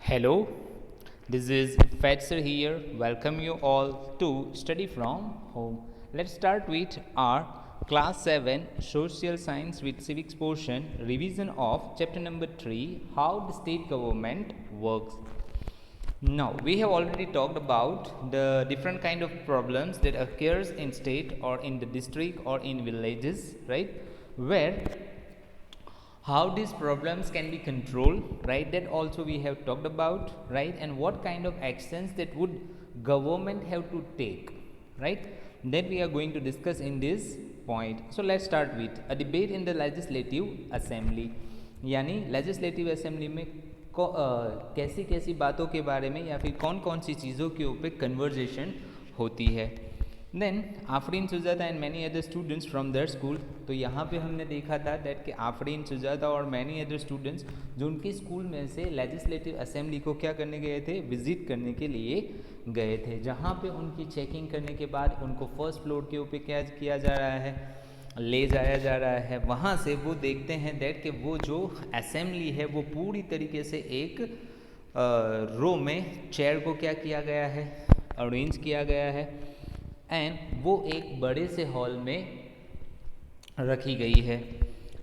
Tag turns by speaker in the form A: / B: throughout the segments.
A: Hello, this is Fetzer here. Welcome you all to Study from Home. Let's start with our Class 7 Social Science with Civics portion revision of chapter number 3 How the State Government Works. Now, we have already talked about the different kind of problems that occurs in state or in the district or in villages, right? Where how these problems can be controlled, right? That also we have talked about, right? And what kind of actions that would government have to take, right? That we are going to discuss in this point. So let's start with a debate in the legislative assembly. यानी legislative assembly में कैसी कैसी बातों के बारे में या फिर कौन कौन सी चीज़ों के ऊपर कन्वर्जेशन होती है. Then Afreen Sujata and many other students from their school. तो यहाँ पे हमने देखा था दैट कि आफरीन सुजाता और मैनी अदर स्टूडेंट्स जो उनके स्कूल में से लेजिस्लेटिव असेंबली को क्या करने गए थे, विजिट करने के लिए गए थे, जहाँ पे उनकी चेकिंग करने के बाद उनको फर्स्ट फ्लोर के ऊपर क्या किया जा रहा है, ले जाया जा रहा है. वहाँ से वो देखते हैं दैट कि वो जो असेंबली है वो पूरी तरीके से एक रो में चेयर को क्या किया गया है, अरेंज किया गया है एंड वो एक बड़े से हॉल में रखी गई है.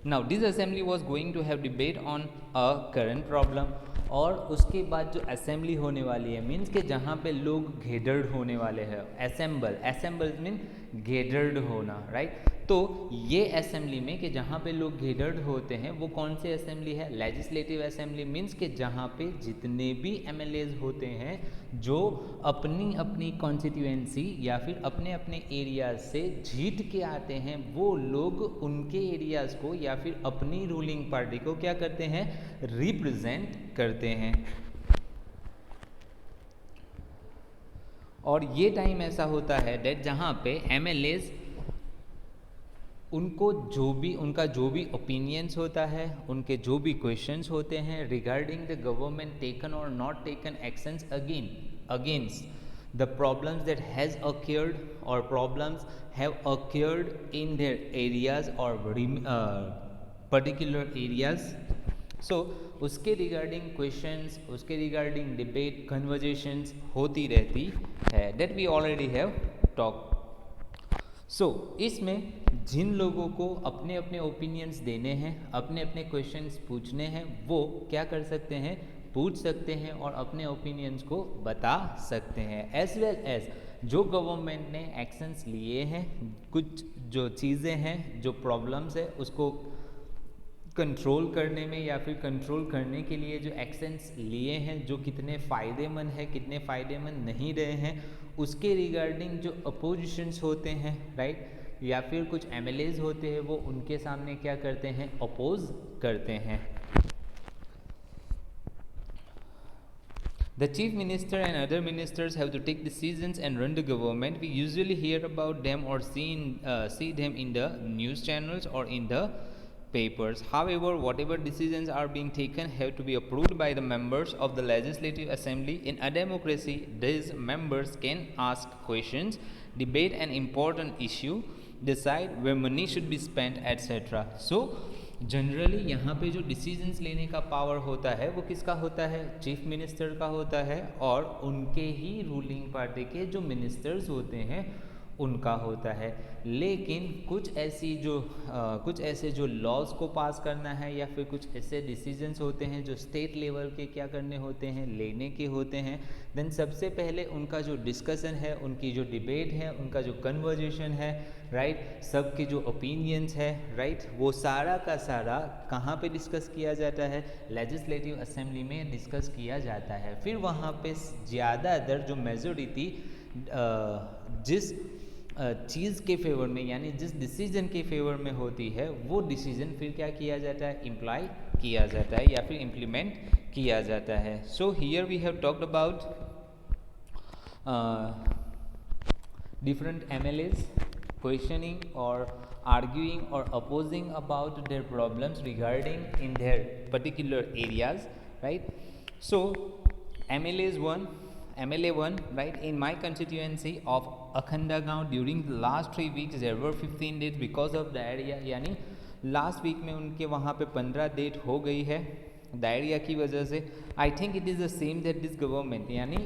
A: Now this assembly was going to have debate on a current problem. और उसके बाद जो असेंबली होने वाली है मीन्स के जहाँ पे लोग गेदर्ड होने वाले हैं, असेंबल मीन गेदर्ड होना, राइट? तो ये असेंबली में कि जहाँ पे लोग गेदर्ड होते हैं वो कौन सी असेंबली है, लेजिस्लेटिव असेंबली. मीन्स के जहाँ पे जितने भी एमएलएज होते हैं जो अपनी अपनी कॉन्स्टिट्यूएंसी या फिर अपने अपने एरियाज से जीत के आते हैं, वो लोग उनके एरियाज को या फिर अपनी रूलिंग पार्टी को क्या करते हैं, रिप्रेजेंट करते हैं. और ये टाइम ऐसा होता है डेट जहाँ पे एमएलएज उनको उनका जो भी ओपिनियंस होता है, उनके जो भी क्वेश्चंस होते हैं रिगार्डिंग द गवर्नमेंट टेकन और not taken actions against the problems that has occurred और problems have occurred in their areas और पर्टिकुलर एरियाज. सो उसके रिगार्डिंग क्वेश्चंस, उसके रिगार्डिंग डिबेट, कन्वर्जेशंस होती रहती है. That we already have talk. So इसमें जिन लोगों को अपने अपने ओपिनियंस देने हैं, अपने अपने क्वेश्चंस पूछने हैं, वो क्या कर सकते हैं, पूछ सकते हैं और अपने ओपिनियंस को बता सकते हैं. एज वेल एज जो गवर्नमेंट ने एक्शंस लिए हैं, कुछ जो चीज़ें हैं, जो प्रॉब्लम्स है उसको कंट्रोल करने में या फिर कंट्रोल करने के लिए जो एक्शंस लिए हैं, जो कितने फ़ायदेमंद है, कितने फ़ायदेमंद नहीं रहे हैं, उसके रिगार्डिंग जो अपोजिशंस होते हैं, राइट, या फिर कुछ एमएलएज होते हैं वो उनके सामने क्या करते हैं, अपोज करते हैं. The chief minister and other ministers have to take decisions and run the government. We usually hear about them or see them in the news channels or in the papers. However, whatever decisions are being taken have to be approved by the members of the legislative assembly. In a democracy, these members can ask questions, debate an important issue, decide where money should be spent, etc. So generally यहाँ पे जो decisions लेने का power होता है वो किसका होता है, चीफ मिनिस्टर का होता है और उनके ही रूलिंग पार्टी के जो मिनिस्टर्स होते हैं उनका होता है. लेकिन कुछ ऐसे जो लॉज को पास करना है या फिर कुछ ऐसे डिसीजंस होते हैं जो स्टेट लेवल के क्या करने होते हैं, लेने के होते हैं, देन सबसे पहले उनका जो डिस्कशन है, उनकी जो डिबेट है, उनका जो कन्वर्जेशन है, राइट, सबके जो ओपिनियंस है, राइट, वो सारा का सारा कहाँ पे डिस्कस किया जाता है, लेजिस्लेटिव असेंबली में डिस्कस किया जाता है. फिर वहाँ पे ज़्यादातर जो मेजोरिटी जिस चीज़ के फेवर में यानी जिस डिसीजन के फेवर में होती है वो डिसीजन फिर क्या किया जाता है, इम्प्लाई किया जाता है या फिर इम्प्लीमेंट किया जाता है. So here we have talked about different MLAs questioning or arguing or opposing about their problems regarding in their particular areas, right? So MLA 1, right, in my constituency of Akhanda Gaon during the last 3 weeks there were 15 days because of the area. यानी last week में उनके वहाँ पे 15 date हो गई है, diarrhoea की वजह से। I think it is the same that this government, यानी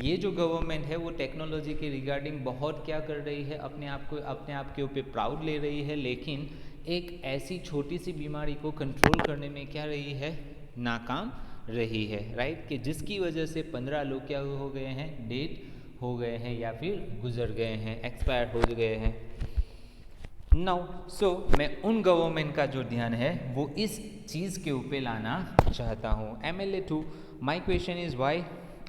A: ये जो गवर्नमेंट है वो टेक्नोलॉजी के रिगार्डिंग बहुत क्या कर रही है, अपने आप के ऊपर प्राउड ले रही है, लेकिन एक ऐसी छोटी सी बीमारी को कंट्रोल करने में क्या रही है, नाकाम रही है, राइट। कि जिसकी वजह से 15 लोग क्या हो गए हैं, डेड हो गए हैं या फिर गुजर गए हैं, एक्सपायर हो गए हैं। नाउ सो मैं उन गवर्नमेंट का जो ध्यान है वो इस चीज़ के ऊपर लाना चाहता हूँ। MLA2, my question is why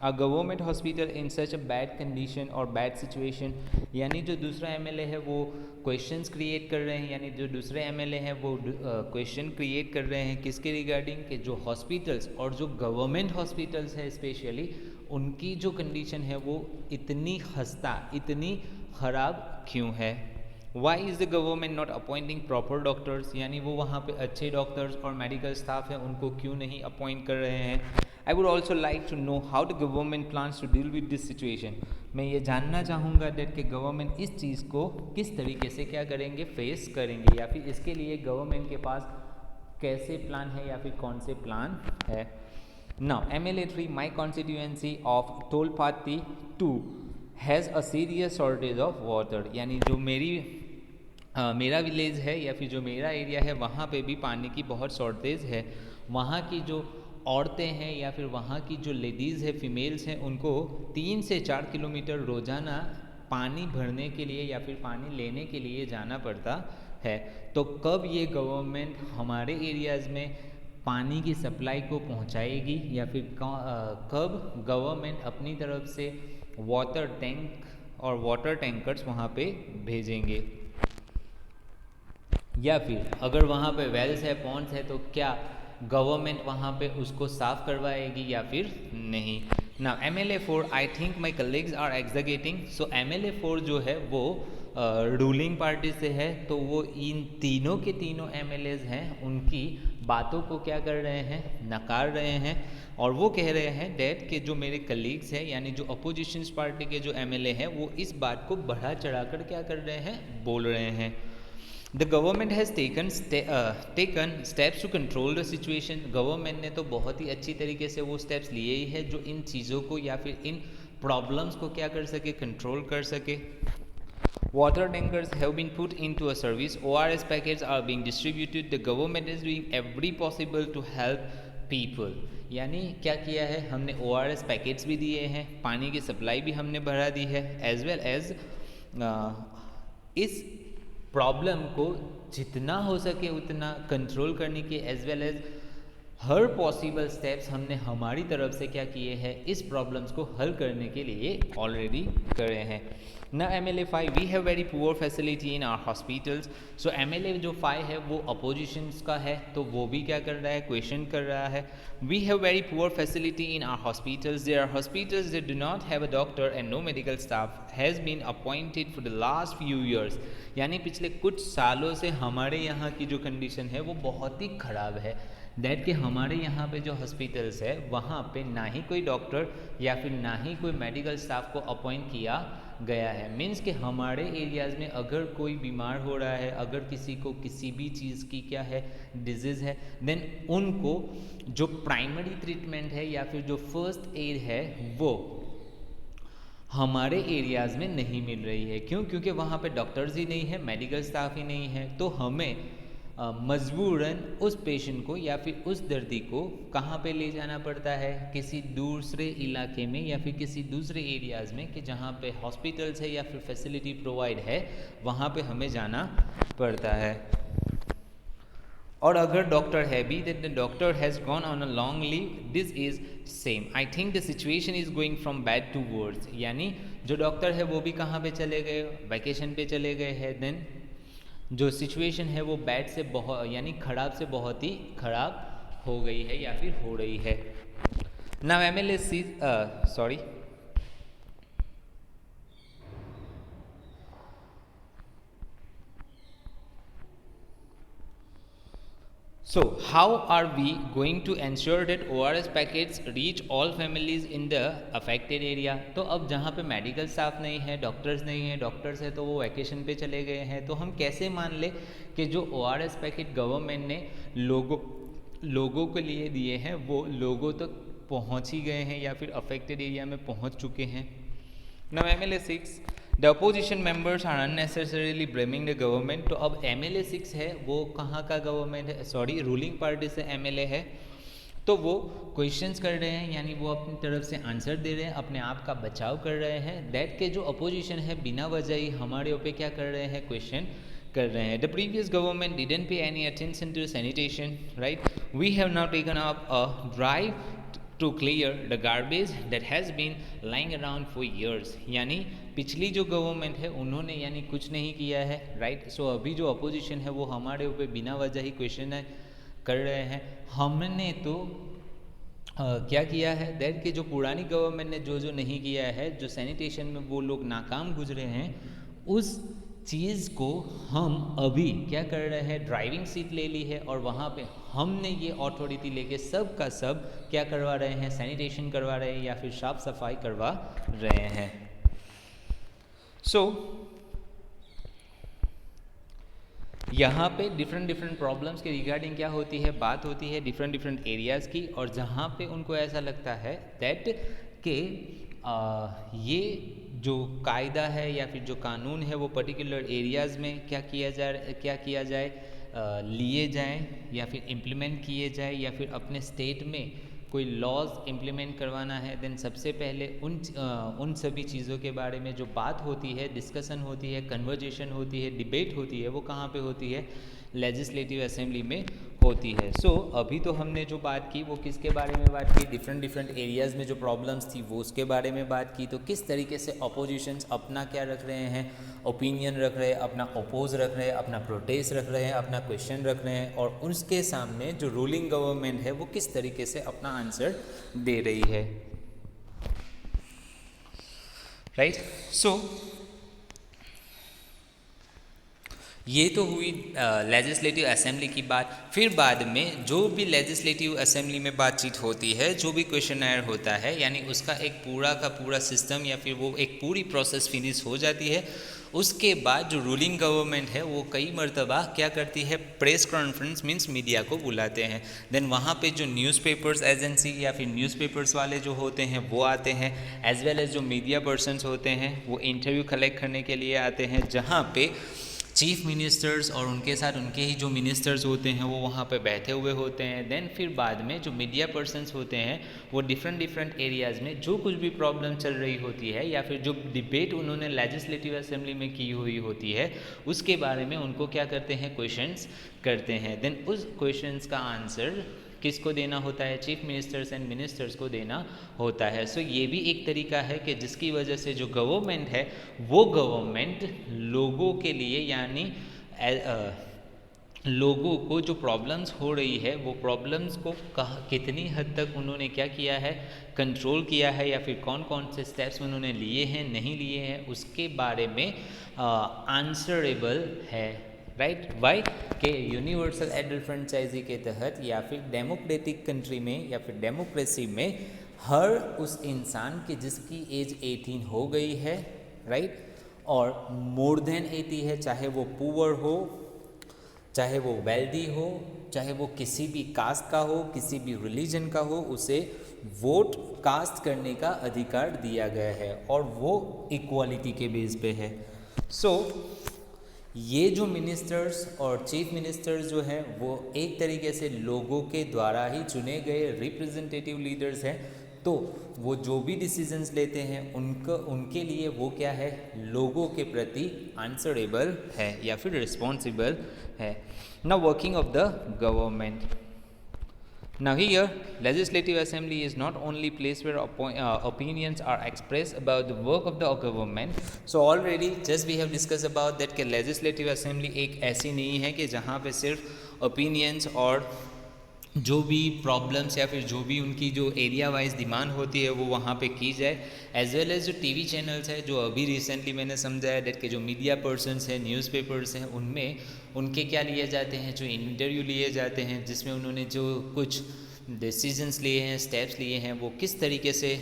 A: a government hospital in such a bad condition और बैड सिचुएशन। यानी जो दूसरा MLA है वो क्वेश्चंस क्रिएट कर रहे हैं, यानी जो दूसरे MLA हैं वो क्वेश्चन क्रिएट कर रहे हैं किसके रिगार्डिंग, के जो हॉस्पिटल्स और जो गवर्नमेंट हॉस्पिटल्स है स्पेशली उनकी जो कंडीशन है वो इतनी खस्ता, इतनी ख़राब क्यों है। Why is the government not appointing proper doctors, यानी वो वहाँ पे अच्छे डॉक्टर्स और मेडिकल स्टाफ हैं उनको क्यों नहीं अपॉइंट कर रहे हैं। I would also like to know how the government plans to deal with this situation. मैं ये जानना चाहूँगा डेट कि गवर्नमेंट इस चीज़ को किस तरीके से क्या करेंगे, फेस करेंगे, या फिर इसके लिए गवर्नमेंट के पास कैसे प्लान है या फिर कौन से प्लान है। Now MLA3, my constituency of Tolpati 2 has a serious shortage of water, यानी जो मेरा विलेज है या फिर जो मेरा एरिया है वहाँ पे भी पानी की बहुत शॉर्टेज है। वहाँ की जो औरतें हैं या फिर वहाँ की जो लेडीज़ है, फीमेल्स हैं, उनको 3 से 4 किलोमीटर रोज़ाना पानी भरने के लिए या फिर पानी लेने के लिए जाना पड़ता है। तो कब ये गवर्नमेंट हमारे एरियाज़ में पानी की सप्लाई को पहुँचाएगी या फिर कब गवर्नमेंट अपनी तरफ से वाटर टैंक और वाटर टैंकर्स वहाँ पे भेजेंगे, या फिर अगर वहाँ पे वेल्स है, पॉन्ड्स है, तो क्या गवर्नमेंट वहाँ पे उसको साफ करवाएगी या फिर नहीं। ना MLA4, I think my colleagues are exaggerating. So MLA4 जो है वो रूलिंग पार्टी से है, तो वो इन तीनों के तीनों MLAs हैं उनकी बातों को क्या कर रहे हैं, नकार रहे हैं, और वो कह रहे हैं डैट कि जो मेरे कलीग्स हैं यानी जो अपोजिशन पार्टी के जो MLA हैं वो इस बात को बढ़ा चढ़ाकर क्या कर रहे हैं, बोल रहे हैं। The government has taken steps to control the situation। Government ने तो बहुत ही अच्छी तरीके से वो स्टेप्स लिए ही है जो इन चीज़ों को या फिर इन प्रॉब्लम्स को क्या कर सके, कंट्रोल कर सके। Water tankers have been put into a service, ORS packets are being distributed, the government is doing every possible to help people। यानी क्या किया है, हमने ORS पैकेट्स भी दिए हैं, पानी की सप्लाई भी हमने बढ़ा दी है, एज वेल एज इस प्रॉब्लम को जितना हो सके उतना कंट्रोल करने के एज वेल एज हर पॉसिबल स्टेप्स हमने हमारी तरफ से क्या किए हैं, इस प्रॉब्लम्स को हल करने के लिए ऑलरेडी करे हैं। ना MLA5, we have very poor facility in our hospitals. So MLA जो 5 है वो अपोजिशंस का है, तो वो भी क्या कर रहा है, क्वेश्चन कर रहा है। We have very poor facility in our hospitals, there are hospitals that do not have a doctor and no medical staff has been appointed for the last few years. यानी पिछले कुछ सालों से हमारे यहाँ की जो कंडीशन है वो बहुत ही ख़राब है, दैट कि हमारे यहाँ पे जो हॉस्पिटल्स है वहाँ पे ना ही कोई डॉक्टर या फिर ना ही कोई मेडिकल स्टाफ को अपॉइंट किया गया है। मीन्स कि हमारे एरियाज़ में अगर कोई बीमार हो रहा है, अगर किसी को किसी भी चीज़ की क्या है, डिजीज़ है, देन उनको जो प्राइमरी ट्रीटमेंट है या फिर जो फर्स्ट एड है वो हमारे एरियाज़ में नहीं मिल रही है। क्यों? क्योंकि वहाँ पे डॉक्टर्स ही नहीं है, मेडिकल स्टाफ ही नहीं है, तो हमें मजबूरन उस पेशेंट को या फिर उस दर्दी को कहाँ पे ले जाना पड़ता है, किसी दूसरे इलाके में या फिर किसी दूसरे एरियाज़ में कि जहाँ पे हॉस्पिटल्स है या फिर फैसिलिटी प्रोवाइड है, वहाँ पे हमें जाना पड़ता है। और अगर डॉक्टर है भी, that the doctor has gone on a long leave, this is same. I think the situation is going from bad to worse. यानी जो डॉक्टर है वो भी कहाँ पे चले गए, वैकेशन पे चले गए हैं, देन जो सिचुएशन है वो बैड से बहुत यानी ख़राब से बहुत ही ख़राब हो गई है या फिर हो रही है। Now MLA sorry So how are we going to ensure that ORS packets reach all families in the affected area? तो अब जहाँ पे मेडिकल स्टाफ नहीं है, डॉक्टर्स नहीं है, डॉक्टर्स है तो वो वैकेशन पे चले गए हैं, तो हम कैसे मान ले कि जो ORS पैकेट गवर्नमेंट ने लोगों लोगों के लिए दिए हैं वो लोगों तक पहुंच ही गए हैं या फिर अफेक्टेड एरिया में पहुंच चुके हैं। Now MLA 6, the opposition members are unnecessarily blaming the government. तो अब MLA 6 है वो कहाँ का गवर्नमेंट है, सॉरी रूलिंग पार्टी से MLA है, तो वो क्वेश्चंस कर रहे हैं, यानी वो अपनी तरफ से आंसर दे रहे हैं, अपने आप का बचाव कर रहे हैं। दैट के जो अपोजिशन है बिना वजह ही हमारे ऊपर क्या कर रहे हैं, क्वेश्चन कर रहे हैं। The previous government didn't pay any attention to sanitation, right. We have now taken up a drive to clear the garbage that has been lying around for years. यानी पिछली जो गवर्नमेंट है उन्होंने यानी कुछ नहीं किया है, राइट। सो अभी जो अपोजिशन है वो हमारे ऊपर बिना वजह ही क्वेश्चन कर रहे हैं। हमने तो क्या किया है, दैट कि जो पुरानी गवर्नमेंट ने जो जो नहीं किया है, जो सैनिटेशन में वो लोग नाकाम गुजरे हैं, उस चीज़ को हम अभी क्या कर रहे हैं, ड्राइविंग सीट ले ली है और वहाँ पे हमने ये अथॉरिटी लेके सब का सब क्या करवा रहे हैं, सैनिटेशन करवा रहे हैं या फिर साफ सफाई करवा रहे हैं। सो यहाँ पे डिफरेंट प्रॉब्लम्स के रिगार्डिंग क्या होती है, बात होती है डिफरेंट एरियाज़ की, और जहाँ पे उनको ऐसा लगता है दैट के ये जो कायदा है या फिर जो कानून है वो पर्टिकुलर एरियाज़ में क्या किया जाए लिए जाए या फिर इम्प्लीमेंट किए जाए, या फिर अपने स्टेट में कोई लॉज इम्प्लीमेंट करवाना है, देन सबसे पहले उन सभी चीज़ों के बारे में जो बात होती है, डिस्कशन होती है, कन्वर्जेशन होती है, डिबेट होती है, वो कहाँ पे होती है, लेजिस्लेटिव असेंबली में होती है। सो अभी तो हमने जो बात की वो किसके बारे में बात की, डिफरेंट एरियाज़ में जो प्रॉब्लम्स थी वो उसके बारे में बात की। तो किस तरीके से अपोजिशंस अपना क्या रख रहे हैं, ओपिनियन रख रहे हैं, अपना अपोज रख रहे हैं, अपना प्रोटेस्ट रख रहे हैं, अपना क्वेश्चन रख रहे हैं, और उसके सामने जो रूलिंग गवर्नमेंट है वो किस तरीके से अपना आंसर दे रही है, राइट। सो ये तो हुई लेजिस्लेटिव असेंबली की बात। फिर बाद में जो भी लेजिस्लेटिव असेंबली में बातचीत होती है, जो भी क्वेश्चनर होता है, यानी उसका एक पूरा का पूरा सिस्टम या फिर वो एक पूरी प्रोसेस फिनिश हो जाती है। उसके बाद जो रूलिंग गवर्नमेंट है वो कई मरतबा क्या करती है, प्रेस कॉन्फ्रेंस मीन्स मीडिया को बुलाते हैं। देन वहाँ पे जो न्यूज़पेपर्स एजेंसी या फिर न्यूज़पेपर्स वाले जो होते हैं वो आते हैं, एज वेल एज जो मीडिया पर्सनस होते हैं वो इंटरव्यू कलेक्ट करने के लिए आते हैं, जहाँ पे चीफ मिनिस्टर्स और उनके साथ उनके ही जो मिनिस्टर्स होते हैं वो वहाँ पे बैठे हुए होते हैं। देन फिर बाद में जो मीडिया पर्सनस होते हैं वो डिफरेंट एरियाज़ में जो कुछ भी प्रॉब्लम चल रही होती है या फिर जो डिबेट उन्होंने लेजिस्लेटिव असेंबली में की हुई होती है उसके बारे में उनको क्या करते हैं, क्वेश्चंस करते हैं। देन उस क्वेश्चंस का आंसर किसको देना होता है, चीफ मिनिस्टर्स एंड मिनिस्टर्स को देना होता है। सो ये भी एक तरीका है कि जिसकी वजह से जो गवर्नमेंट है वो गवर्नमेंट लोगों के लिए यानी लोगों को जो प्रॉब्लम्स हो रही है वो प्रॉब्लम्स को कितनी हद तक उन्होंने क्या किया है, कंट्रोल किया है, या फिर कौन कौन से स्टेप्स उन्होंने लिए हैं, नहीं लिए हैं, उसके बारे में आंसरेबल है, राइट। वाई के यूनिवर्सल एडल्ट फ्रेंचाइजी के तहत या फिर डेमोक्रेटिक कंट्री में या फिर डेमोक्रेसी में हर उस इंसान की जिसकी एज 18 हो गई है, राइट, और मोर देन 80 है, चाहे वो पुअर हो, चाहे वो वेल्दी हो, चाहे वो किसी भी कास्ट का हो, किसी भी रिलीजन का हो, उसे वोट कास्ट करने का अधिकार दिया गया है और वो इक्वालिटी के बेस पे है। सो ये जो मिनिस्टर्स और चीफ मिनिस्टर्स जो हैं वो एक तरीके से लोगों के द्वारा ही चुने गए रिप्रेजेंटेटिव लीडर्स हैं, तो वो जो भी डिसीजंस लेते हैं उनके लिए वो क्या है, लोगों के प्रति आंसरेबल है या फिर रिस्पॉन्सिबल है। Now working of the government. Now here, Legislative Assembly is not only place where opinions are expressed about the work of the government. So already just we have discussed about that कि Legislative Assembly एक ऐसी नहीं है कि जहाँ पे सिर्फ opinions और जो भी प्रॉब्लम्स या फिर जो भी उनकी जो एरिया वाइज डिमांड होती है वो वहाँ पे की जाए, एज वेल एज जो टीवी चैनल्स है जो अभी रिसेंटली मैंने समझाया डेट के जो मीडिया पर्सनस हैं, न्यूज़पेपर्स हैं, उनमें उनके क्या लिए जाते हैं, जो इंटरव्यू लिए जाते हैं जिसमें उन्होंने जो कुछ डिसीजंस लिए हैं, स्टेप्स लिए हैं, वो किस तरीके से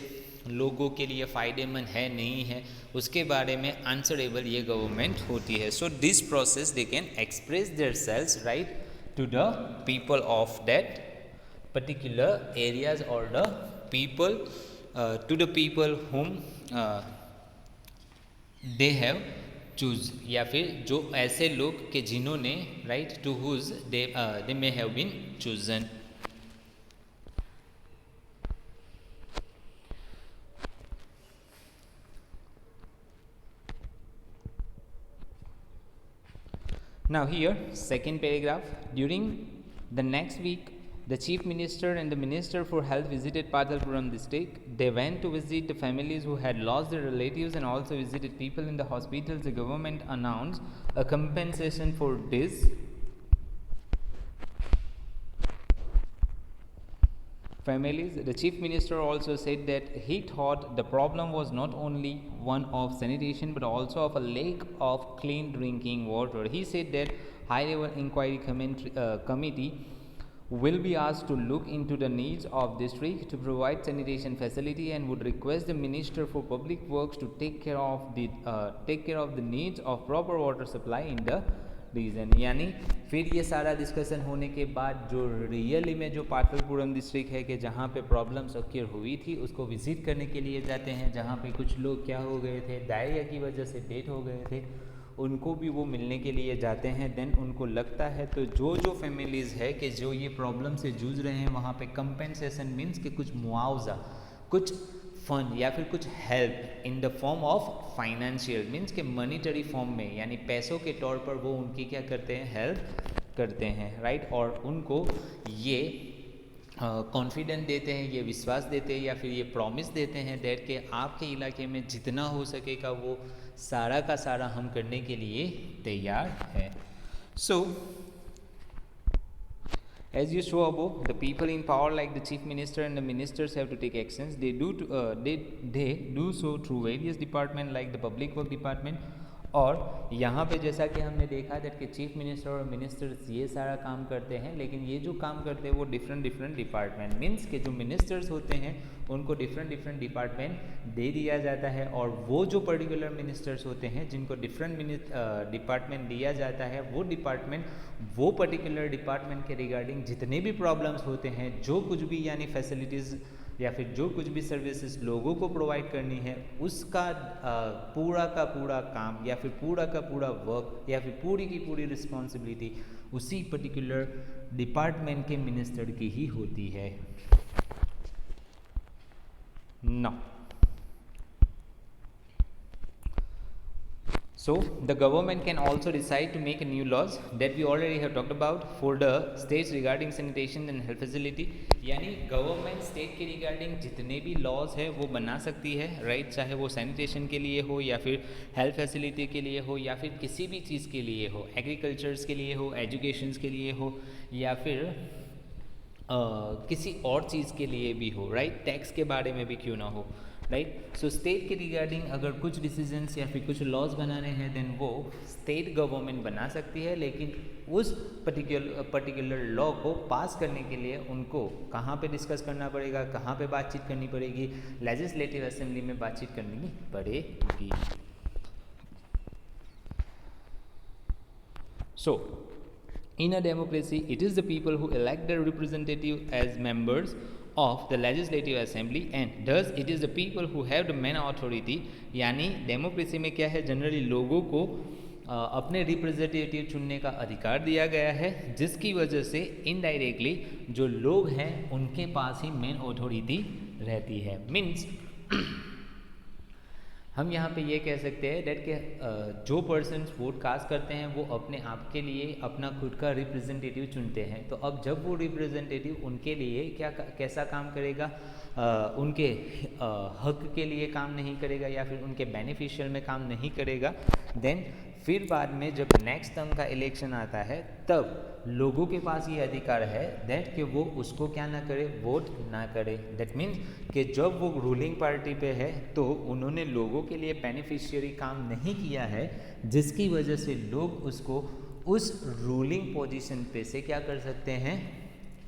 A: लोगों के लिए फ़ायदेमंद है नहीं है उसके बारे में आंसरेबल ये गवर्नमेंट होती है। So this process they can express their sales right to the people of that particular areas or the people to the people whom they have choose, या फिर जो ऐसे लोग के जिन्होंने right to whose they may have been chosen. Now here, second paragraph. During the next week, the Chief Minister and the Minister for Health visited Patalpuram district. They went to visit the families who had lost their relatives and also visited people in the hospitals. The government announced a compensation for this. Families. The Chief Minister also said that he thought the problem was not only one of sanitation but also of a lack of clean drinking water. He said that high-level inquiry committee will be asked to look into the needs of district to provide sanitation facility and would request the Minister for Public Works to take care of the needs of proper water supply in the region. यानी फिर ये सारा discussion होने के बाद जो really में जो पाटलपुरम डिस्ट्रिक्ट है कि जहाँ पे प्रॉब्लम्स अक्यर हुई थी उसको विजिट करने के लिए जाते हैं, जहाँ पे कुछ लोग क्या हो गए थे, डायरिया की वजह से डेथ हो गए थे, उनको भी वो मिलने के लिए जाते हैं. देन उनको लगता है तो जो फैमिलीज़ है कि जो ये प्रॉब्लम से जूझ रहे हैं वहाँ पे कंपेंसेशन मीन्स कि कुछ मुआवजा, कुछ फंड या फिर कुछ help in the form of financial means के मनीटरी फॉर्म में, यानी पैसों के तौर पर वो उनकी क्या करते हैं, हेल्प करते हैं, राइट. और उनको ये कॉन्फिडेंस देते हैं, ये विश्वास देते हैं या फिर ये प्रॉमिस देते हैं दैट के आपके इलाके में जितना हो सकेगा वो सारा का सारा हम करने के लिए तैयार है. सो as you saw above, the people in power like the chief minister and the ministers have to take actions. They do so through various departments like the public work department. और यहाँ पे जैसा कि हमने देखा दैट कि chief minister और ministers ये सारा काम करते हैं, लेकिन ये जो काम करते हैं वो डिफरेंट डिपार्टमेंट मीन्स के जो मिनिस्टर्स होते हैं उनको डिफरेंट डिपार्टमेंट दे दिया जाता है, और वो जो पर्टिकुलर मिनिस्टर्स होते हैं जिनको डिफरेंट डिपार्टमेंट दिया जाता है वो डिपार्टमेंट वो पर्टिकुलर डिपार्टमेंट के रिगार्डिंग जितने भी प्रॉब्लम्स होते हैं, जो कुछ भी यानी फैसिलिटीज़ या फिर जो कुछ भी सर्विसेज लोगों को प्रोवाइड करनी है उसका पूरा का पूरा काम या फिर पूरा का पूरा वर्क या फिर पूरी की पूरी रिस्पॉन्सिबिलिटी उसी पर्टिकुलर डिपार्टमेंट के मिनिस्टर की ही होती है. Now, so the government can also decide to make new laws that we already have talked about for the states regarding sanitation and health facility. यानी गवर्नमेंट स्टेट के regarding जितने भी laws है वो बना सकती है, राइट. चाहे वो सैनिटेशन के लिए हो या फिर हेल्थ फैसिलिटी के लिए हो या फिर किसी भी चीज़ के लिए हो, एग्रीकल्चर्स के लिए हो, एजुकेशंस के लिए हो या फिर किसी और चीज़ के लिए भी हो, राइट. टैक्स के बारे में भी क्यों ना हो, राइट. सो स्टेट के रिगार्डिंग अगर कुछ डिसीजंस या फिर कुछ लॉज बनाने हैं देन वो स्टेट गवर्नमेंट बना सकती है, लेकिन उस पर्टिकुलर लॉ को पास करने के लिए उनको कहाँ पे डिस्कस करना पड़ेगा, कहाँ पे बातचीत करनी पड़ेगी, लेजिस्लेटिव असेंबली में बातचीत करनी पड़ेगी. सो in a democracy, it is the people who elect their representative as members of the legislative assembly and thus it is the people who have the main authority. यानी डेमोक्रेसी में क्या है, generally लोगों को अपने रिप्रेजेंटेटिव चुनने का अधिकार दिया गया है, जिसकी वजह से इनडायरेक्टली जो लोग हैं उनके पास ही मेन अथॉरिटी रहती है. मीन्स हम यहाँ पे ये कह सकते हैं डेट के जो पर्सन्स वोट कास्ट करते हैं वो अपने आप के लिए अपना खुद का रिप्रेजेंटेटिव चुनते हैं. तो अब जब वो रिप्रेजेंटेटिव उनके लिए कैसा काम करेगा, उनके हक के लिए काम नहीं करेगा या फिर उनके बेनिफिशियल में काम नहीं करेगा, देन फिर बाद में जब नेक्स्ट टर्म का इलेक्शन आता है तब लोगों के पास ये अधिकार है दैट कि वो उसको क्या ना करे, वोट ना करे. दैट मीन्स कि जब वो रूलिंग पार्टी पे है तो उन्होंने लोगों के लिए बेनिफिशियरी काम नहीं किया है, जिसकी वजह से लोग उसको उस रूलिंग पोजीशन पे से क्या कर सकते हैं,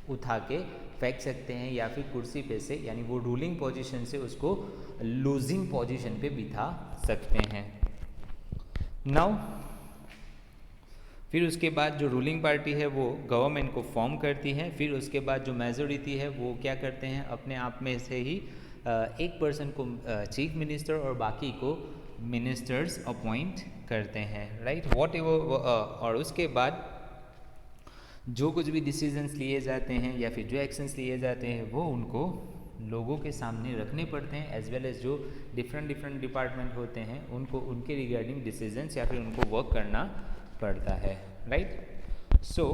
A: उठा के फेंक सकते हैं या फिर कुर्सी पे से, यानी वो रूलिंग पोजीशन से उसको लूजिंग पोजीशन पे बिठा सकते हैं. नाउ फिर उसके बाद जो रूलिंग पार्टी है वो गवर्नमेंट को फॉर्म करती है, फिर उसके बाद जो मेजोरिटी है वो क्या करते हैं, अपने आप में से ही एक पर्सन को चीफ मिनिस्टर और बाकी को मिनिस्टर्स अपॉइंट करते हैं, राइट। वॉट एवर, और उसके बाद जो कुछ भी डिसीजंस लिए जाते हैं या फिर जो एक्शंस लिए जाते हैं वो उनको लोगों के सामने रखने पड़ते हैं, एज वेल एज जो डिफरेंट डिपार्टमेंट होते हैं उनको उनके रिगार्डिंग डिसीजंस या फिर उनको वर्क करना पड़ता है, right. So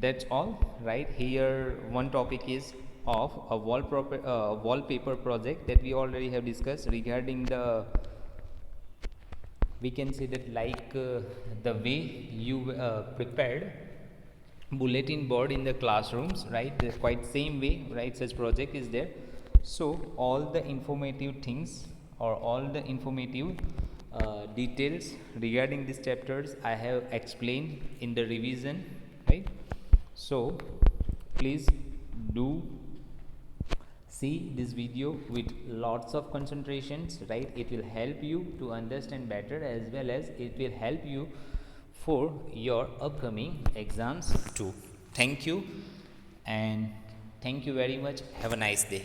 A: that's all, right here one topic is of a wallpaper project that we already have discussed regarding the, we can say that like the way you prepared bulletin board in the classrooms, right, the quite same way, right, such project is there. So all the informative things or all the informative details regarding these chapters I have explained in the revision, right. So please do see this video with lots of concentrations, right. It will help you to understand better, as well as it will help you for your upcoming exams too. Thank you, and thank you very much. Have a nice day.